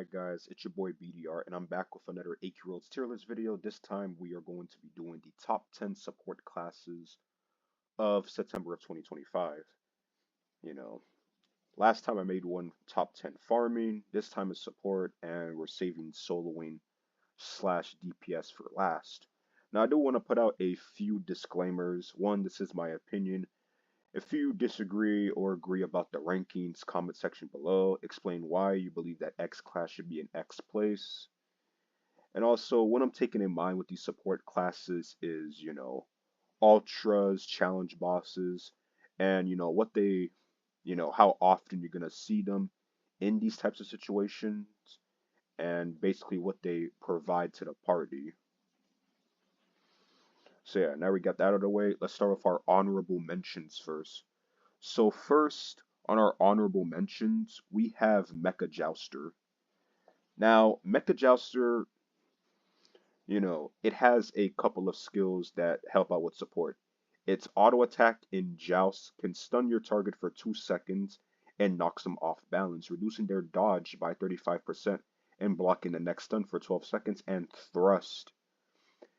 Alright guys, it's your boy BDR and I'm back with another 8-year-old's tier list video. This time we are going to be doing the top 10 support classes of September of 2025. You know, last time I made one top 10 farming, this time is support, and we're saving soloing slash DPS for last. Now I do want to put out a few disclaimers. One, this is my opinion. If you disagree or agree about the rankings, comment section below. Explain why you believe that X class should be in X place. And also, what I'm taking in mind with these support classes is, ultras, challenge bosses, and, what they, how often you're going to see them in these types of situations, and basically what they provide to the party. So yeah, now we got that out of the way. Let's start with our honorable mentions first. So first, on our honorable mentions, we have Mecha Jouster. Now, Mecha Jouster, it has a couple of skills that help out with support. Its auto attack in Joust can stun your target for 2 seconds and knocks them off balance, reducing their dodge by 35% and blocking the next stun for 12 seconds, and Thrust,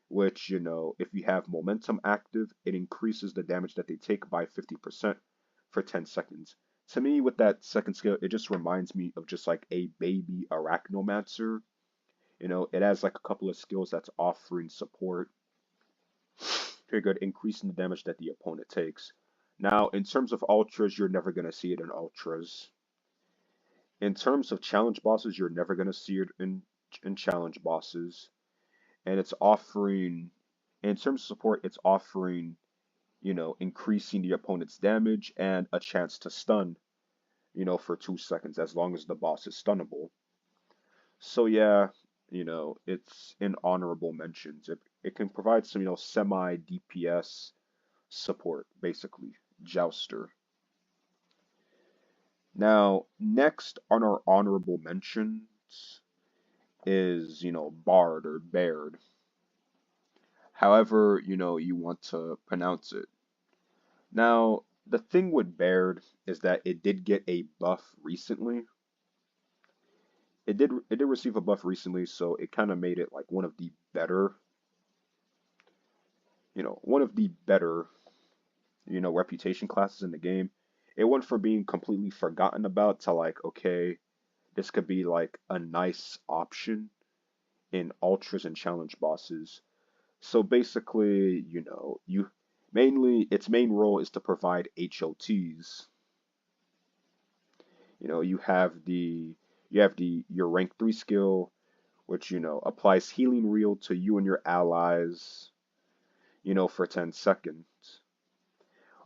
which, if you have momentum active, it increases the damage that they take by 50% for 10 seconds. To me, with that second skill, it just reminds me of just like a baby Arachnomancer. It has like a couple of skills that's offering support. Very good, increasing the damage that the opponent takes. Now, in terms of ultras, you're never going to see it in ultras. In terms of challenge bosses, you're never going to see it in challenge bosses. And it's offering, in terms of support, it's offering, increasing the opponent's damage and a chance to stun, for 2 seconds, as long as the boss is stunnable. So yeah, it's in honorable mentions. It can provide some, semi DPS support, basically. Jouster. Now, next on our honorable mentions is, Bard or Baird. However, you want to pronounce it. Now, the thing with Baird is that it did get a buff recently. It did receive a buff recently, so it kind of made it like one of the better, reputation classes in the game. It went from being completely forgotten about to like, okay, this could be like a nice option in ultras and challenge bosses. So basically, its main role is to provide HOTs. You have your rank 3 skill, which applies healing reel to you and your allies, for 10 seconds.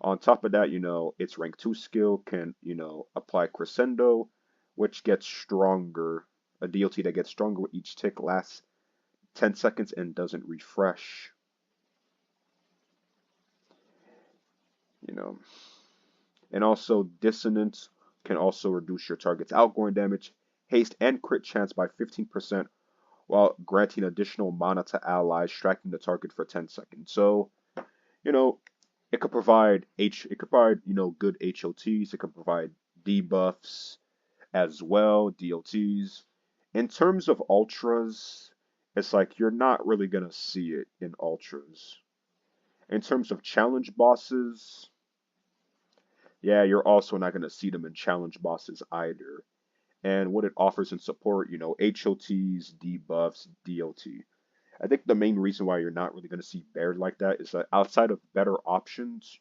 On top of that, its rank 2 skill can, apply crescendo, which gets stronger, a DOT that gets stronger with each tick, lasts 10 seconds and doesn't refresh. And also dissonance can also reduce your target's outgoing damage, haste, and crit chance by 15% while granting additional mana to allies striking the target for 10 seconds. So, it could provide good HOTs, it could provide debuffs as well, DLTs. In terms of ultras, it's like you're not really gonna see it in ultras. In terms of challenge bosses, yeah, you're also not going to see them in challenge bosses either. And what it offers in support, HOTs, debuffs, DOT. I think the main reason why you're not really going to see Baird like that is that outside of better options,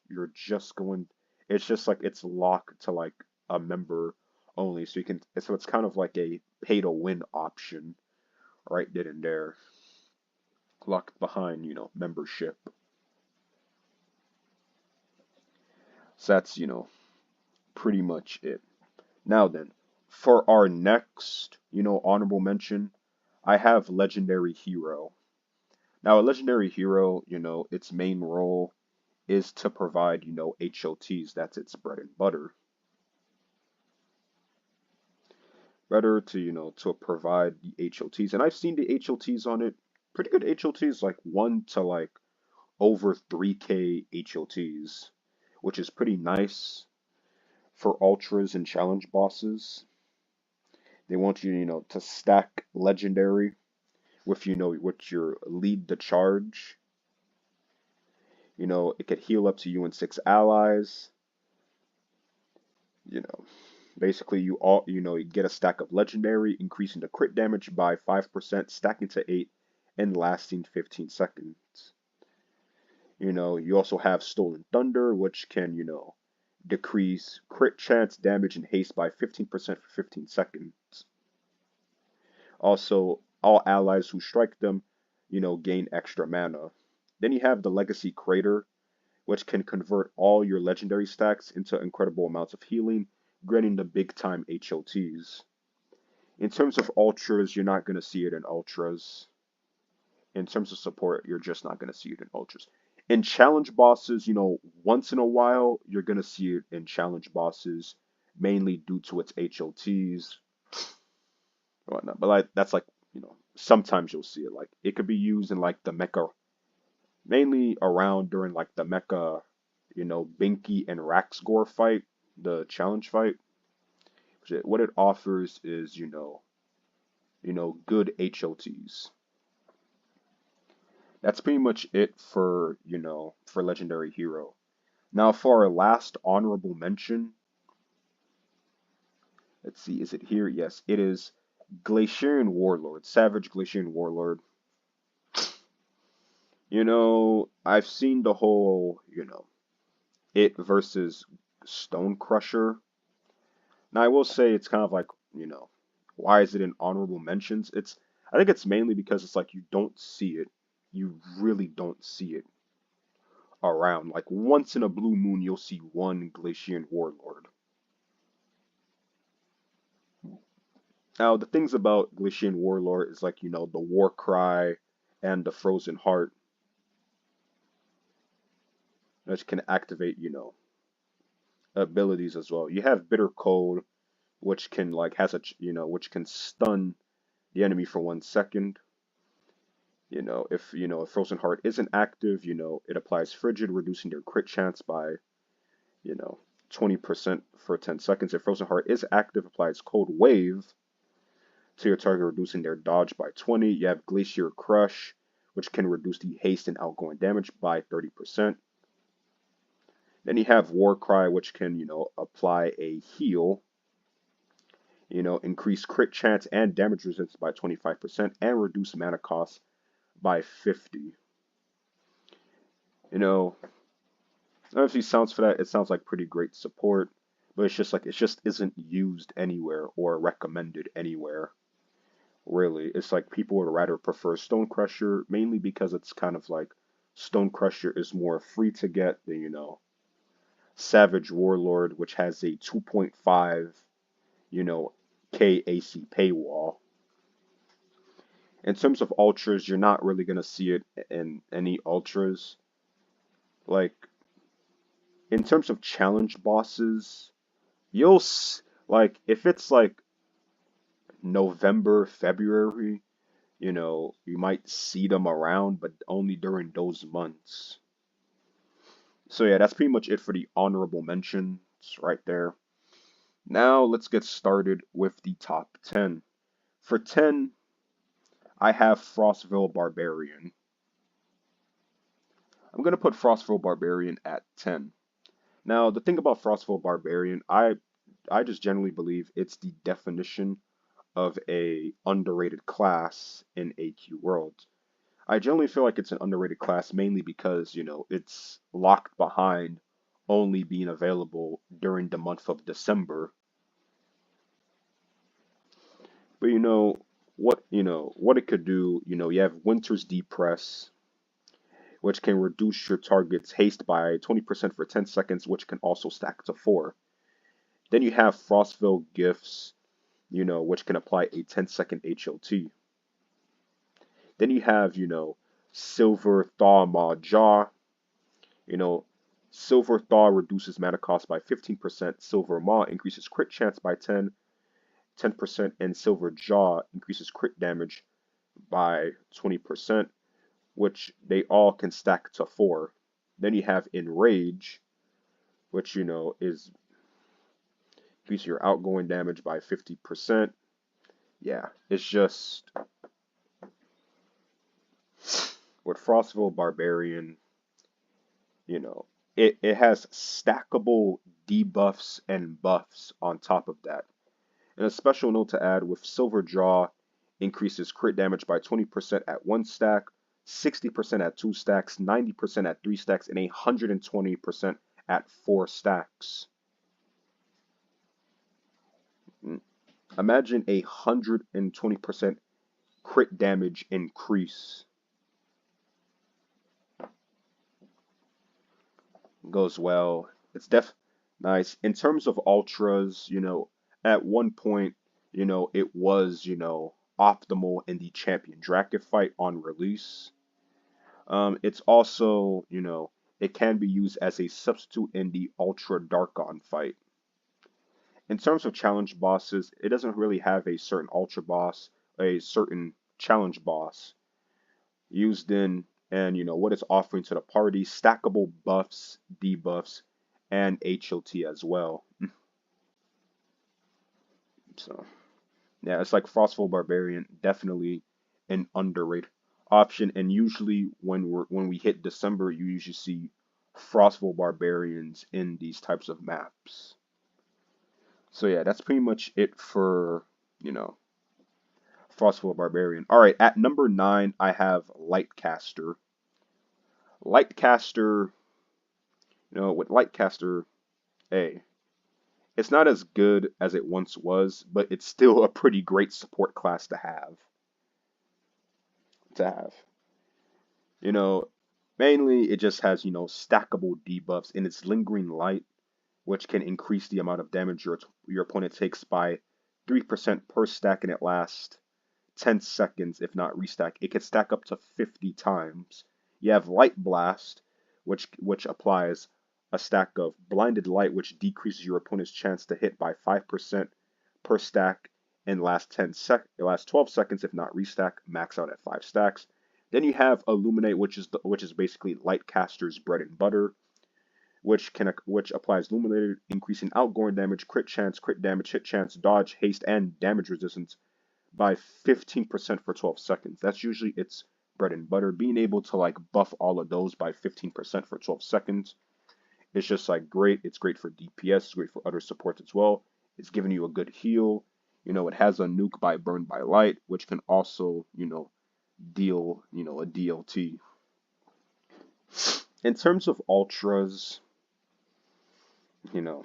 it's just like it's locked to like a member only. So it's kind of like a pay to win option right then and there, locked behind, membership. So that's, pretty much it. Now then, for our next, honorable mention, I have Legendary Hero. Now, a Legendary Hero, its main role is to provide, HOTs. That's its bread and butter. Better to, to provide the HOTs. And I've seen the HOTs on it. Pretty good HOTs, like 1 to like over 3k HOTs, which is pretty nice for ultras and challenge bosses. They want you, to stack legendary with, with your lead the charge. It could heal up to you and 6 allies. You know, Basically you get a stack of legendary, increasing the crit damage by 5%, stacking to 8, and lasting 15 seconds. You also have Stolen Thunder, which can, decrease crit chance, damage, and haste by 15% for 15 seconds. Also, all allies who strike them, gain extra mana. Then you have the Legacy Crater, which can convert all your legendary stacks into incredible amounts of healing, granting the big time HOTs. In terms of ultras, you're not going to see it in ultras. In terms of support, you're just not going to see it in ultras. In challenge bosses, once in a while, you're going to see it in challenge bosses, mainly due to its HOTs or whatnot. But that's like, sometimes you'll see it. Like it could be used in like the mecha, mainly around during like the mecha, Binky and Raxgor fight, the challenge fight. What it offers is, good HOTs. That's pretty much it for, for Legendary Hero. Now for our last honorable mention, let's see, is it here? Yes, it is Glaciarian Warlord, Savage Glaciarian Warlord. I've seen the whole, it versus Stonecrusher. Now I will say it's kind of like, why is it in honorable mentions? I think it's mainly because it's like you don't see it. You really don't see it around. Like once in a blue moon, you'll see one Glaciarian Warlord. Now the things about Glaciarian Warlord is like, the War Cry and the Frozen Heart, which can activate, abilities as well. You have Bitter Cold, which can like has a which can stun the enemy for 1 second. If Frozen Heart isn't active, it applies Frigid, reducing their crit chance by, you know, 20% for 10 seconds. If Frozen Heart is active, applies Cold Wave to your target, reducing their dodge by 20. You have Glacier Crush, which can reduce the haste and outgoing damage by 30%. Then you have War Cry, which can, apply a heal, increase crit chance and damage resistance by 25% and reduce mana cost by 50. Honestly, sounds for that, it sounds like pretty great support, but it's just like it just isn't used anywhere or recommended anywhere. Really, it's like people would rather prefer Stonecrusher, mainly because it's kind of like Stonecrusher is more free to get than, Savage Warlord, which has a 2.5, K AC paywall. In terms of ultras, you're not really gonna see it in any ultras. Like in terms of challenge bosses, like if it's like November, February, you might see them around, but only during those months. So yeah, that's pretty much it for the honorable mentions right there. Now let's get started with the top 10. For 10, I have Frostval Barbarian. I'm going to put Frostval Barbarian at 10. Now, the thing about Frostval Barbarian, I just generally believe it's the definition of a underrated class in AQ Worlds. I generally feel like it's an underrated class mainly because, it's locked behind only being available during the month of December. But what it could do, you have Winter's Depress, which can reduce your target's haste by 20% for 10 seconds, which can also stack to 4. Then you have Frostville Gifts, which can apply a 10-second HOT. Then you have, Silver Thaw Maw Jaw. Silver Thaw reduces mana cost by 15%. Silver Maw increases crit chance by 10%, and Silver Jaw increases crit damage by 20%, which they all can stack to 4. Then you have Enrage, which, is increase your outgoing damage by 50%. yeah, it's just with Frostval Barbarian, you know, it has stackable debuffs and buffs on top of that. And a special note to add with Silver Draw increases crit damage by 20% at 1 stack, 60% at 2 stacks, 90% at 3 stacks, and 120% at 4 stacks. Imagine 120% crit damage increase. Goes well. It's nice. In terms of ultras, at one point, it was, optimal in the champion Dracket fight on release. It's also, it can be used as a substitute in the Ultra Darkon fight. In terms of challenge bosses, it doesn't really have a certain Ultra boss, a certain challenge boss used in, and what it's offering to the party, stackable buffs, debuffs, and HOT as well. So yeah, it's like Frostval Barbarian, definitely an underrated option. And usually when we hit December, you usually see Frostval Barbarians in these types of maps. So yeah, that's pretty much it for, you know, Frostval Barbarian. All right, at number 9, I have Lightcaster. Lightcaster, with Lightcaster, A, it's not as good as it once was, but it's still a pretty great support class to have. To have. You know, Mainly it just has, stackable debuffs in its lingering light, which can increase the amount of damage your opponent takes by 3% per stack, and it lasts 10 seconds if not restack. It can stack up to 50 times. You have Light Blast, which applies a stack of blinded light, which decreases your opponent's chance to hit by 5% per stack and lasts 12 seconds if not restack, max out at 5 stacks. Then you have Illuminate, which is basically Lightcaster's bread and butter, which applies Illuminated, increasing outgoing damage, crit damage, hit chance, dodge, haste, and damage resistance by 15% for 12 seconds. That's usually its bread and butter. Being able to like buff all of those by 15% for 12 seconds, it's just like great. It's great for DPS, it's great for other supports as well. It's giving you a good heal. It has a nuke by burn by light, which can also, deal, a DLT. In terms of ultras, you know,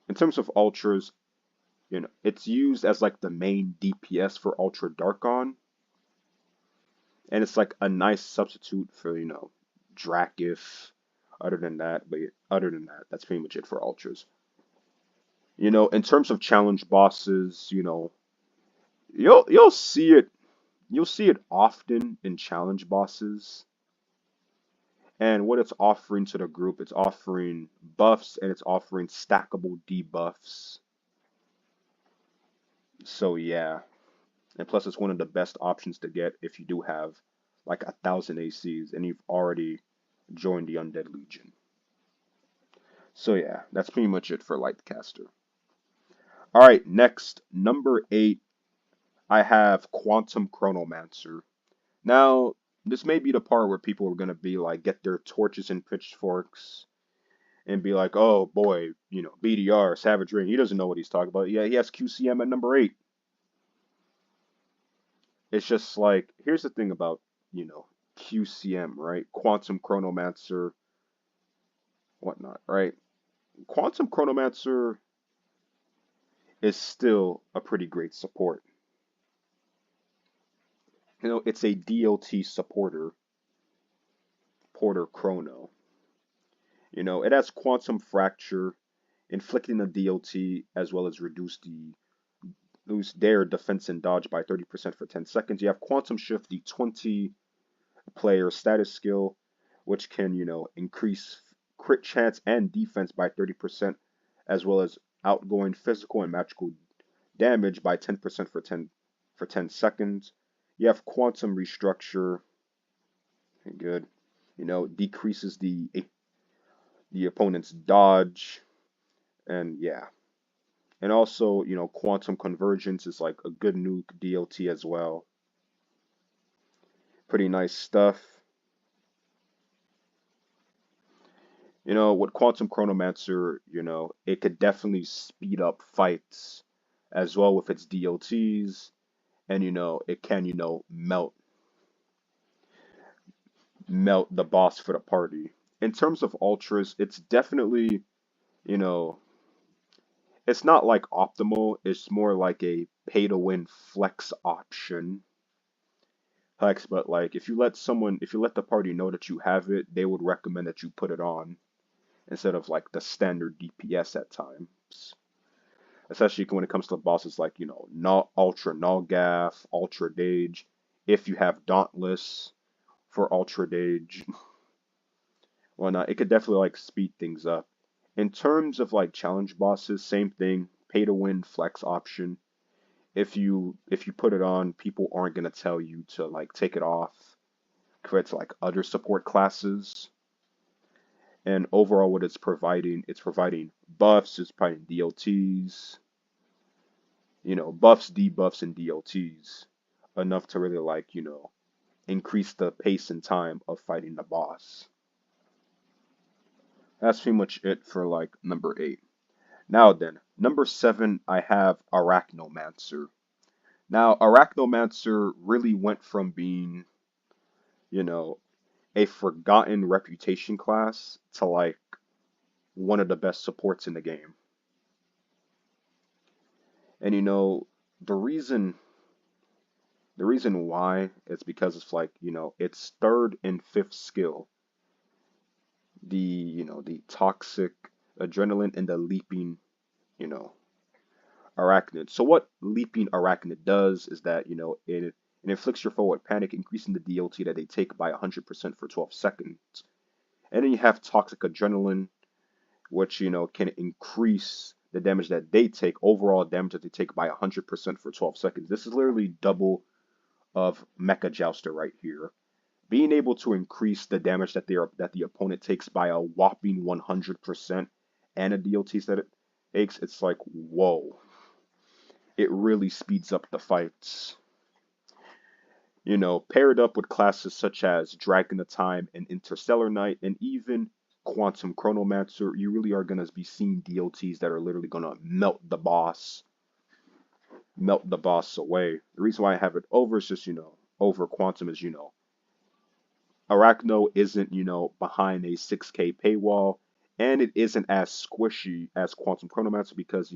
in terms of ultras, it's used as like the main DPS for Ultra Darkon, and it's like a nice substitute for, Drakif. Other than that, that's pretty much it for ultras. In terms of challenge bosses, you'll see it often in challenge bosses. And what it's offering to the group, it's offering buffs and it's offering stackable debuffs. So yeah, and plus it's one of the best options to get if you do have like 1,000 ACs and you've already joined the Undead Legion. So yeah, that's pretty much it for Lightcaster. All right, next, number 8, I have Quantum Chronomancer. Now, this may be the part where people are going to be like, get their torches and pitchforks and be like, oh boy, BDR, Savage Rain, he doesn't know what he's talking about. Yeah, he has QCM at number 8. It's just like, here's the thing about, QCM, right? Quantum Chronomancer, whatnot, right? Quantum Chronomancer is still a pretty great support. It's a DLT supporter, Porter Chrono. It has Quantum Fracture, inflicting a DLT, as well as lose their defense and dodge by 30% for 10 seconds. You have Quantum Shift, the 20-player status skill, which can, increase crit chance and defense by 30%, as well as outgoing physical and magical damage by 10% for 10 seconds. You have Quantum Restructure, good. Decreases the opponent's dodge, and yeah. And also, quantum convergence is like a good nuke DLT as well. Pretty nice stuff. With quantum chronomancer, it could definitely speed up fights as well with its DLTs, and it can, melt the boss for the party. In terms of ultras, it's definitely, you know, it's not like optimal, it's more like a pay to win flex option. Flex, but like if you let the party know that you have it, they would recommend that you put it on instead of like the standard DPS at times. Especially when it comes to bosses like, Null, Ultra Null Gaff, Ultra Dage. If you have Dauntless for Ultra Dage, well, not, it could definitely like speed things up. In terms of like challenge bosses, same thing, pay to win flex option. If you put it on, people aren't gonna tell you to like take it off compared to like other support classes. And overall, what it's providing buffs, it's providing DLTs, buffs, debuffs, and DLTs enough to really like, increase the pace and time of fighting the boss. That's pretty much it for like number 8. Now then, number 7, I have Arachnomancer. Now, Arachnomancer really went from being, you know, a forgotten reputation class to like one of the best supports in the game. And the reason the reason why is because it's like, its third and fifth skill, the toxic adrenaline and the leaping, you know, arachnid. So what leaping arachnid does is that, it inflicts your foe with panic, increasing the DLT that they take by 100% for 12 seconds. And then you have toxic adrenaline, which, can increase the damage that they take, overall damage that they take by 100% for 12 seconds. This is literally double of Mecha Jouster right here. Being able to increase the damage that the opponent takes by a whopping 100% and the DLTs that it takes, it's like, whoa. It really speeds up the fights. Paired up with classes such as Dragon of Time and Interstellar Knight and even Quantum Chronomancer, you really are going to be seeing DLTs that are literally going to melt the boss away. The reason why I have it over is just, over Quantum is, Arachno isn't, behind a 6K paywall, and it isn't as squishy as Quantum Chronomancer because,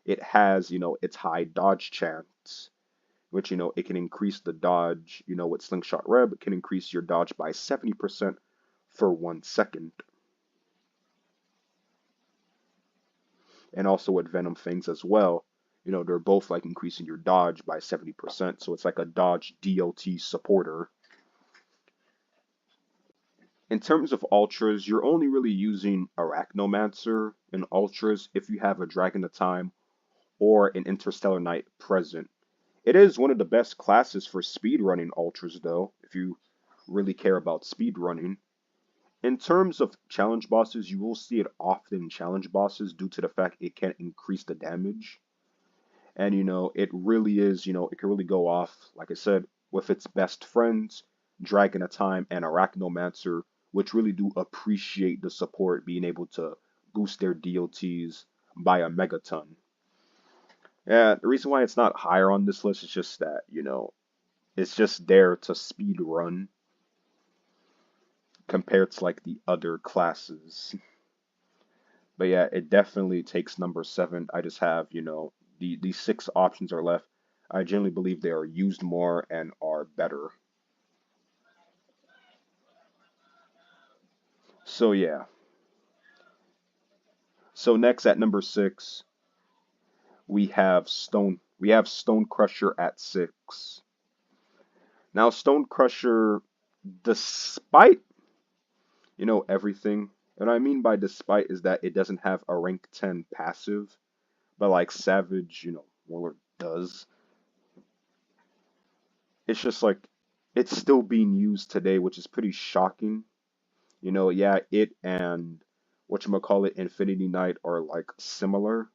it has, its high dodge chance, which, it can increase the dodge, with Slingshot Reb, it can increase your dodge by 70% for 1 second. And also with Venom Fangs as well, they're both like increasing your dodge by 70%, so it's like a dodge DLT supporter. In terms of ultras, you're only really using Arachnomancer in ultras if you have a Dragon of Time or an Interstellar Knight present. It is one of the best classes for speedrunning ultras though, if you really care about speedrunning. In terms of challenge bosses, you will see it often in challenge bosses due to the fact it can increase the damage. And it really is, it can really go off, like I said, with its best friends, Dragon of Time and Arachnomancer, which really do appreciate the support being able to boost their DLTs by a megaton. Yeah, the reason why it's not higher on this list is just that, it's just there to speed run compared to like the other classes. But yeah, it definitely takes number 7. I just have, the 6 options are left. I generally believe they are used more and are better. So yeah. So next at number 6, we have Stonecrusher at 6. Now Stonecrusher, despite everything, and what I mean by despite is that it doesn't have a rank 10 passive, but like Savage, Warlord does. It's just like it's still being used today, which is pretty shocking. Yeah, it and whatchamacallit Infinity Knight are like similar,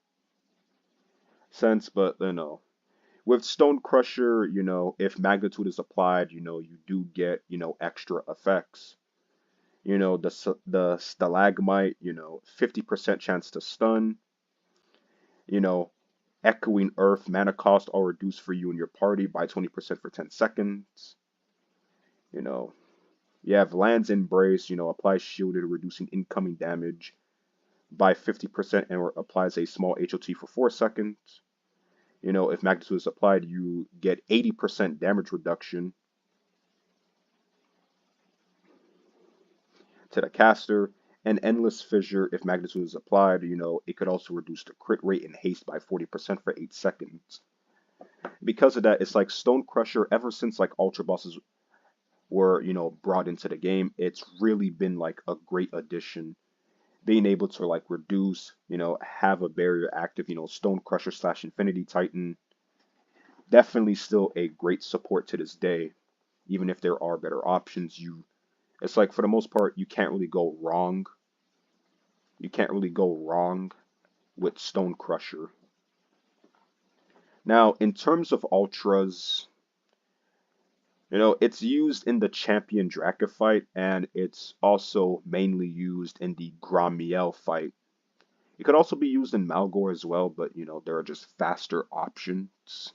sense, but with Stonecrusher, if magnitude is applied, you do get, extra effects. The stalagmite, 50% chance to stun, you know, echoing earth mana cost all reduced for you and your party by 20% for 10 seconds. You know, you have Land's Embrace, applies shielded, reducing incoming damage by 50% and applies a small HOT for 4 seconds. If magnitude is applied, you get 80% damage reduction to the caster. And Endless Fissure, if magnitude is applied, it could also reduce the crit rate and haste by 40% for 8 seconds. Because of that, it's like Stonecrusher, ever since like Ultra Bosses were, brought into the game, it's really been like a great addition. Being able to like reduce, have a barrier active, Stonecrusher slash Infinity Titan, definitely still a great support to this day. Even if there are better options, it's like for the most part, you can't really go wrong. You can't really go wrong with Stonecrusher. Now, in terms of ultras, it's used in the champion Draka fight, and it's also mainly used in the Gramiel fight. It could also be used in Malgor as well, but there are just faster options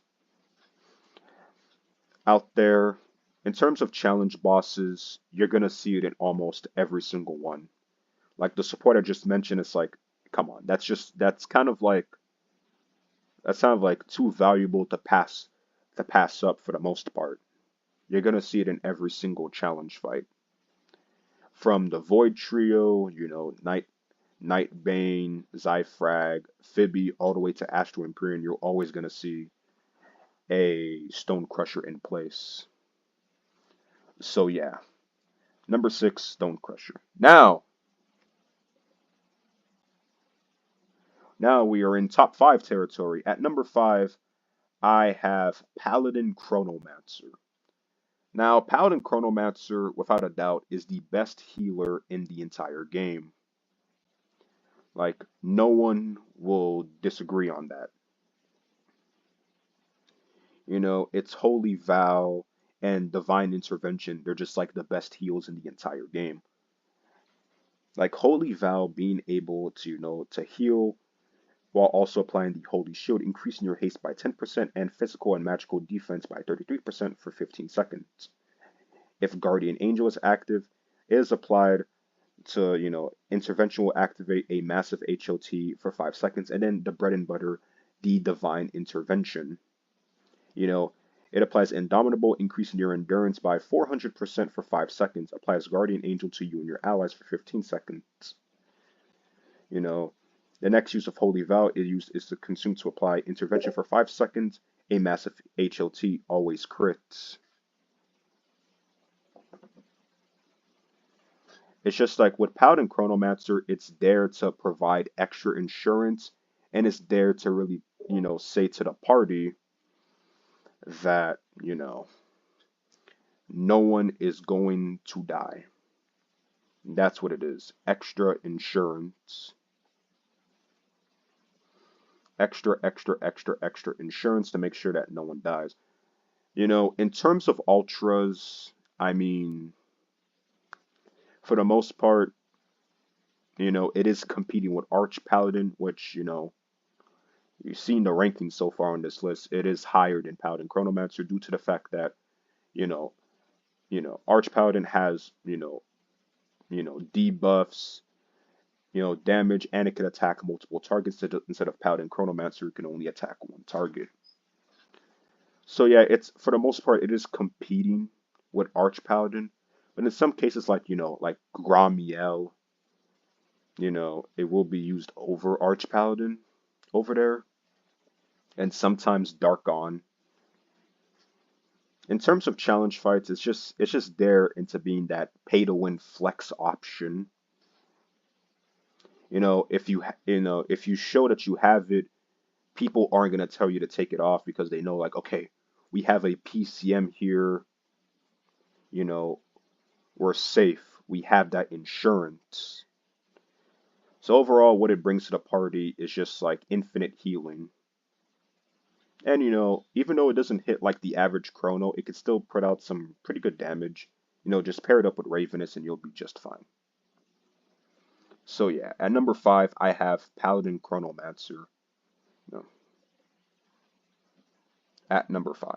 out there. In terms of challenge bosses, you're gonna see it in almost every single one. Like the support I just mentioned, it's like, come on, that's kind of like too valuable to pass up for the most part. You're gonna see it in every single challenge fight. From the Void Trio, Nightbane, Zyfrag, Phoebe, all the way to Astro Empyrean, you're always gonna see a Stonecrusher in place. So yeah, number 6, Stonecrusher. Now we are in top 5 territory. At number 5, I have Paladin Chronomancer. Now, Paladin Chronomancer, without a doubt, is the best healer in the entire game. Like, no one will disagree on that. It's Holy Vow and Divine Intervention. They're just like the best heals in the entire game. Like Holy Vow being able to, to heal while also applying the Holy Shield, increasing your haste by 10% and physical and magical defense by 33% for 15 seconds. If Guardian Angel is active, it is applied to, Intervention will activate a massive HOT for 5 seconds, and then the bread and butter, the Divine Intervention. It applies Indomitable, increasing your endurance by 400% for 5 seconds, applies Guardian Angel to you and your allies for 15 seconds. The next use of Holy Vow is to consume to apply Intervention for 5 seconds, a massive HOT, always crits. It's just like with Paladin Chronomancer, it's there to provide extra insurance, and it's there to really, say to the party that, no one is going to die. That's what it is. Extra insurance. Extra insurance to make sure that no one dies. In terms of ultras, I mean, for the most part, it is competing with Arch Paladin, which, you've seen the ranking so far on this list. It is higher than Paladin Chronomancer due to the fact that, you know, Arch Paladin has, debuffs, damage, and it can attack multiple targets instead of Paladin Chronomancer, who can only attack one target. So yeah, it's for the most part it is competing with Arch Paladin, but in some cases like like Gramiel, it will be used over Arch Paladin over there, and sometimes Darkon. In terms of challenge fights, it's just there into being that pay to win flex option. If you show that you have it, people aren't gonna tell you to take it off because they know like, okay, we have a PCM here, you know, we're safe. We have that insurance. So overall, what it brings to the party is just like infinite healing. And even though it doesn't hit like the average chrono, it can still put out some pretty good damage. Just pair it up with Ravenous and you'll be just fine. So yeah, at number 5, I have Paladin Chronomancer. No, at number 5.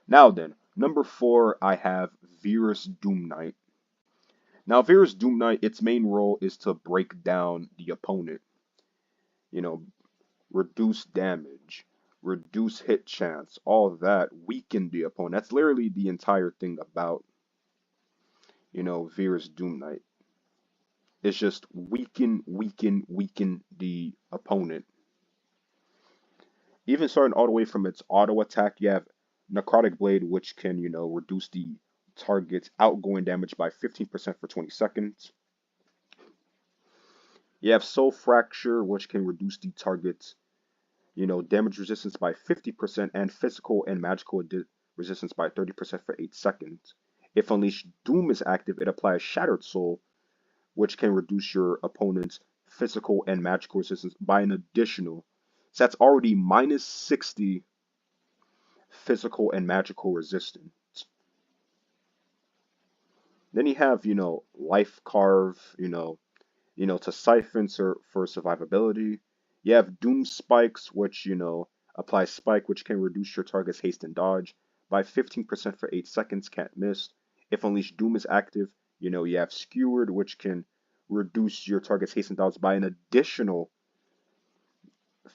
Now then, number 4, I have Verus Doom Knight. Now, Verus Doom Knight, its main role is to break down the opponent. You know, reduce damage, reduce hit chance, all of that, weaken the opponent. That's literally the entire thing about, Verus Doom Knight. It's just weaken, weaken, weaken the opponent. Even starting all the way from its auto attack, you have Necrotic Blade, which can, reduce the target's outgoing damage by 15% for 20 seconds. You have Soul Fracture, which can reduce the target's, damage resistance by 50% and physical and magical resistance by 30% for 8 seconds. If Unleashed Doom is active, it applies Shattered Soul, which can reduce your opponent's physical and magical resistance by an additional. So that's already minus 60 physical and magical resistance. Then you have, Life Carve, to siphon for survivability. You have Doom Spikes, which, apply Spike, which can reduce your target's haste and dodge by 15% for 8 seconds, can't miss. If Unleashed Doom is active, you have Skewered, which can reduce your target's haste and dodge by an additional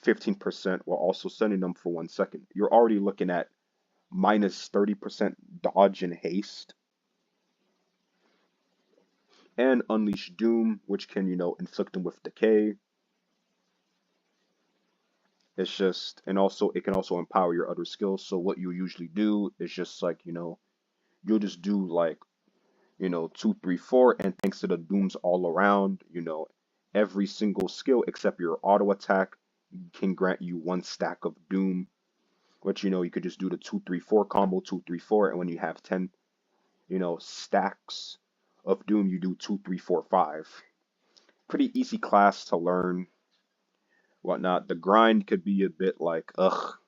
15% while also sending them for 1 second. You're already looking at minus 30% dodge and haste. And Unleash Doom, which can, inflict them with decay. It's just, and also it can also empower your other skills. So what you usually do is just like, you'll just do like, 2, 3, 4, and thanks to the dooms all around, every single skill except your auto attack can grant you 1 stack of doom. Which you could just do the 2, 3, 4 combo, 2, 3, 4, and when you have 10, stacks of doom, you do 2, 3, 4, 5. Pretty easy class to learn, whatnot. The grind could be a bit like, ugh,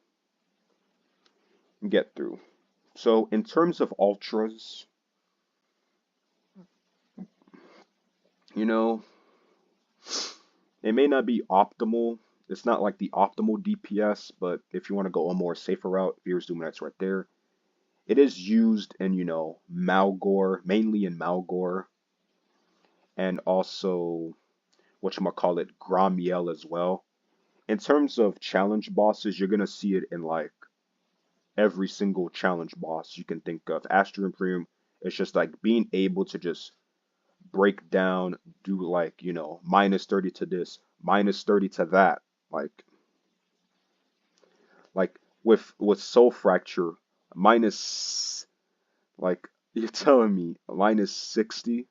get through. So in terms of ultras, it may not be optimal. It's not like the optimal DPS, but if you want to go a more safer route, Verus Doom Knight's right there. It is used in, Malgore, mainly in Malgore, and also whatchamacallit, Gramiel as well. In terms of challenge bosses, you're gonna see it in like every single challenge boss you can think of. Astro Imperium, it's just like being able to just break down, do like, minus 30 to this, minus 30 to that. Like with Soul Fracture, minus like you're telling me minus 60,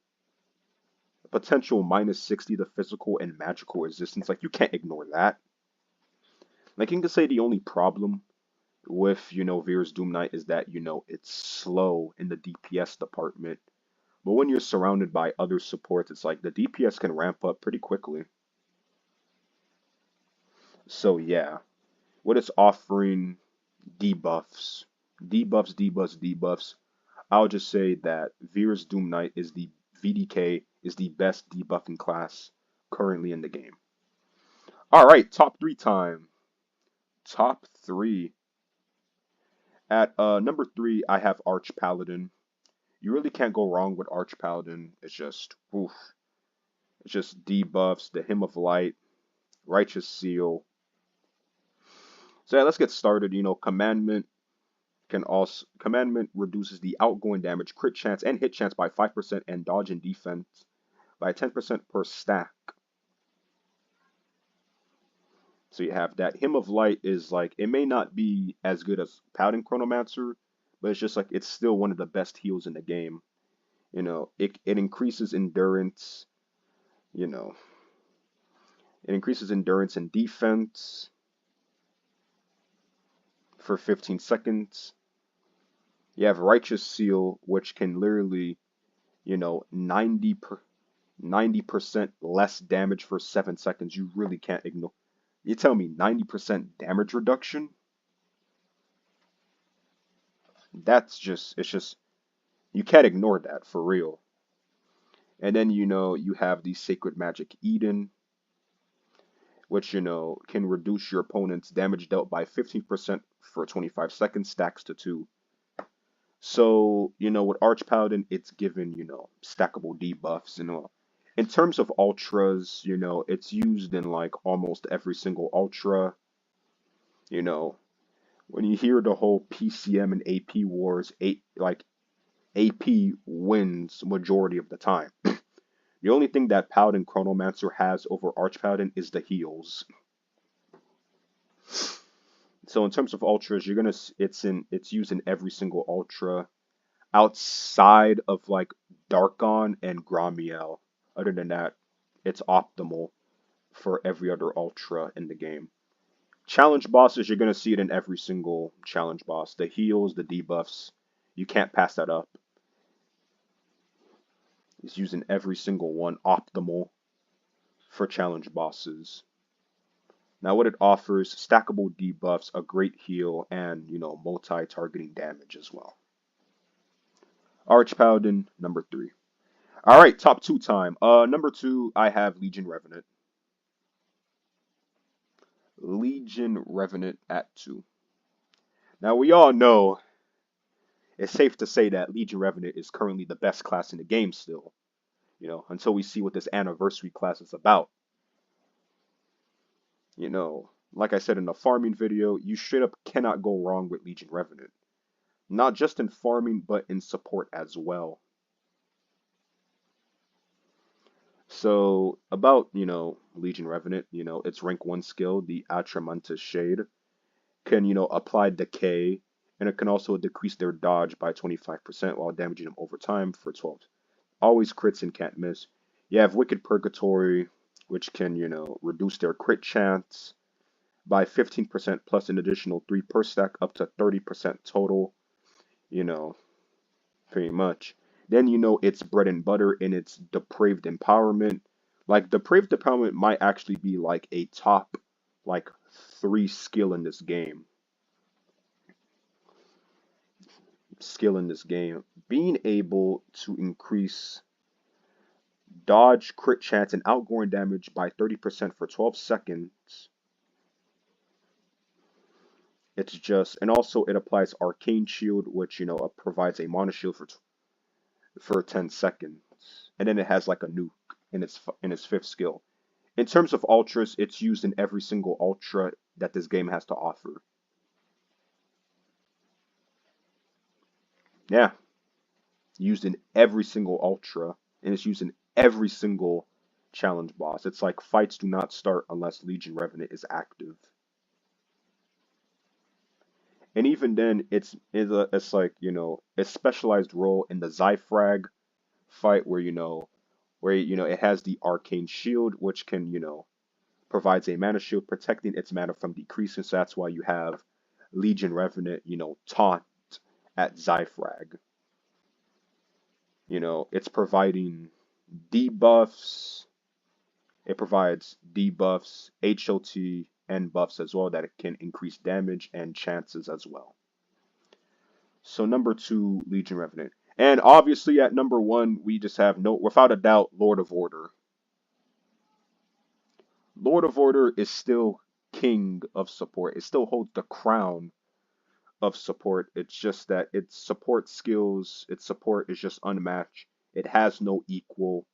potential minus 60 to physical and magical resistance. Like you can't ignore that. Like you can say the only problem with, Verus Doom Knight is that, it's slow in the DPS department. But when you're surrounded by other supports, it's like the DPS can ramp up pretty quickly. So yeah, what it's offering, debuffs, debuffs, debuffs, debuffs. I'll just say that Verus Doom Knight is the VDK is the best debuffing class currently in the game. All right, top 3 time. Top 3. At number 3, I have Arch Paladin. You really can't go wrong with Arch Paladin. It's just, oof. It's just debuffs, the Hymn of Light, Righteous Seal. So yeah, let's get started. Commandment reduces the outgoing damage, crit chance, and hit chance by 5% and dodge and defense by 10% per stack. So you have that. Hymn of Light is like, it may not be as good as Paladin Chronomancer, but it's just like, it's still one of the best heals in the game. It increases endurance, it increases endurance and defense for 15 seconds. You have Righteous Seal, which can literally, 90% less damage for 7 seconds. You really can't ignore. You tell me 90% damage reduction? it's just, you can't ignore that for real. And then, you have the Sacred Magic Eden, which, can reduce your opponent's damage dealt by 15% for 25 seconds, stacks to 2. So, with Arch Paladin, it's given, stackable debuffs and all. In terms of ultras, it's used in like almost every single ultra. You know, when you hear the whole PCM and AP wars, AP wins majority of the time. The only thing that Paladin Chronomancer has over Arch Paladin is the heals. So in terms of ultras, it's used in every single ultra outside of like Darkon and Gramiel. Other than that, it's optimal for every other ultra in the game. Challenge bosses, you're gonna see it in every single challenge boss. The heals, the debuffs, you can't pass that up. It's used in every single one, optimal for challenge bosses. Now what it offers, stackable debuffs, a great heal, and multi-targeting damage as well. Arch Paladin, number 3. Alright, top 2 time. Number 2, I have Legion Revenant. Legion Revenant at 2. Now we all know, it's safe to say that Legion Revenant is currently the best class in the game still. Until we see what this anniversary class is about. Like I said in the farming video, you straight up cannot go wrong with Legion Revenant. Not just in farming, but in support as well. So, about, Legion Revenant, its rank 1 skill, the Arachnomancer Shade, can, apply decay, and it can also decrease their dodge by 25% while damaging them over time for 12. Always crits and can't miss. You have Wicked Purgatory, which can, reduce their crit chance by 15% plus an additional 3 per stack up to 30% total, pretty much. Then it's bread and butter in its Depraved Empowerment. Like, Depraved Empowerment might actually be like a top, like, 3 skill in this game. Being able to increase dodge, crit chance, and outgoing damage by 30% for 12 seconds. It's just, and also it applies Arcane Shield, which, provides a mana shield for 10 seconds. And then it has like a nuke in its 5th skill. In terms of ultras, it's used in every single ultra that this game has to offer. Yeah, used in every single ultra, and it's used in every single challenge boss. It's like fights do not start unless Legion Revenant is active. And even then, it's like, a specialized role in the Zyfrag fight where, it has the Arcane Shield, which can, provides a mana shield protecting its mana from decreasing. So that's why you have Legion Revenant, taunt at Zyfrag. It's providing debuffs. It provides debuffs, HOT, and buffs as well that it can increase damage and chances as well. So number 2, Legion Revenant. And obviously at number 1, we just have without a doubt, Lord of Order. Lord of Order is still king of support. It still holds the crown of support. It's just that its support skills, its support is just unmatched. It has no equal.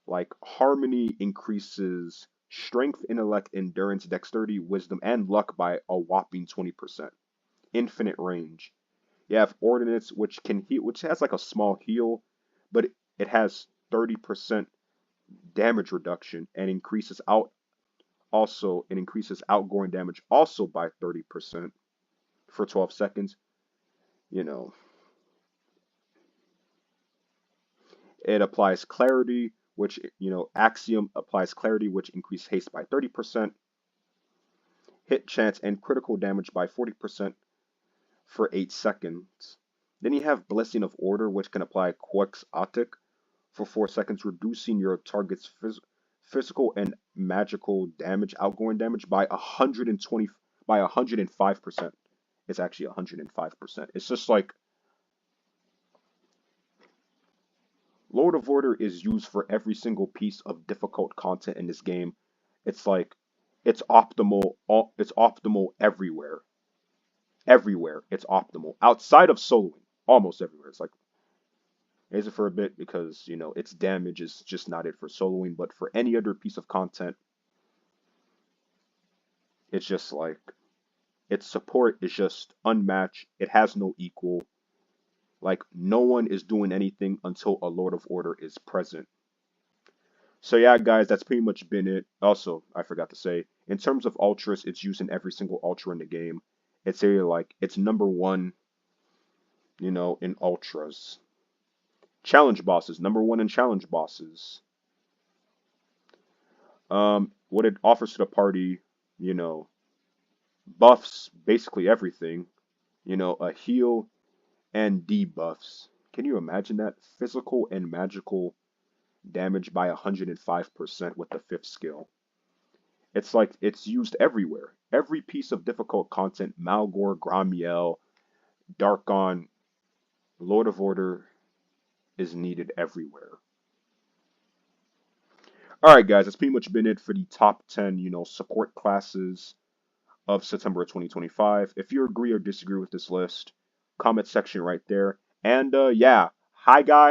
Like, Harmony increases strength, intellect, endurance, dexterity, wisdom, and luck by a whopping 20%. Infinite range. You have Ordnance, which can heal, which has like a small heal, but it has 30% damage reduction and increases outgoing damage also by 30% for 12 seconds. It applies Clarity, which, Axiom applies Clarity, which increases haste by 30%, hit chance and critical damage by 40% for 8 seconds. Then you have Blessing of Order, which can apply Quixotic for 4 seconds, reducing your target's physical and magical damage, outgoing damage by 105%. It's actually 105%. It's just like Lord of Order is used for every single piece of difficult content in this game. It's like it's optimal everywhere. Everywhere it's optimal. Outside of soloing, almost everywhere. It's like is it for a bit because, you know, its damage is just not it for soloing, but for any other piece of content, it's just like its support is just unmatched. It has no equal. Like no one is doing anything until a Lord of Order is present. So yeah, guys, that's pretty much been it. Also, I forgot to say, in terms of ultras, it's used in every single ultra in the game. It's a like it's number one, you know, in ultras. Challenge bosses, number one in challenge bosses. What it offers to the party, you know, buffs basically everything. You know, a heal and debuffs. Can you imagine that? Physical and magical damage by 105% with the fifth skill. It's like it's used everywhere. Every piece of difficult content, Malgor, Gramiel, Darkon, Lord of Order is needed everywhere. Alright guys, that's pretty much been it for the top 10, you know, support classes of September 2025. If you agree or disagree with this list, comment section right there. And yeah, hi guys.